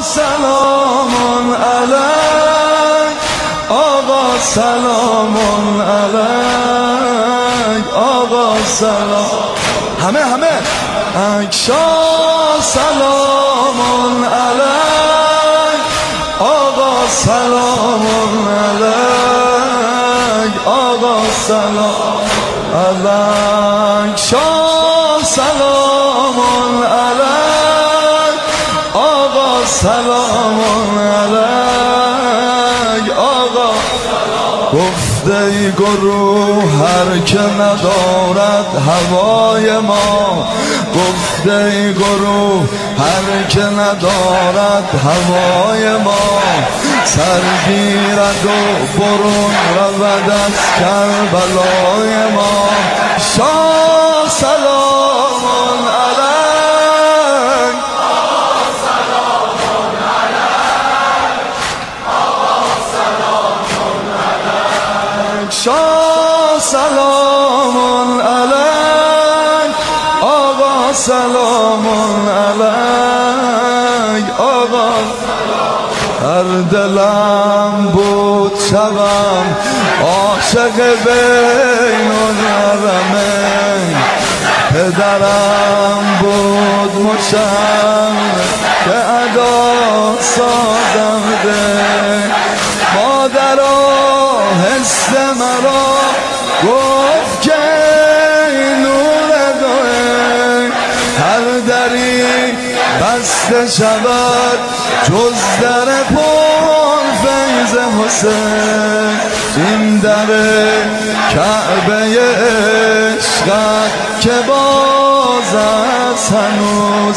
سلام علیک آقا، سلام علیک آقا، سلام همه شاه، سلام علیک آقا، سلام علیک آقا، سلام علیک شاه، سلام علیک آقا، سلام علیک آقا. گفته ای گروه هر که ندارد هوای ما، گفته ای گروه هر که ندارد هوای ما، سرگیرد و برون رود از کربلای ما. شاه سلام علیک شاه، سلام علیک آقا، سلام علیک آقا. هر دلم بود شبم عاشق بین الحرمین، پدرم بود مشم که ادا سازم ده، مادرم حس مرا گفت که نور دوه، هر دری بسته شود جز در پر فیض حسین. این در کعبه عشقت که باز است هنوز.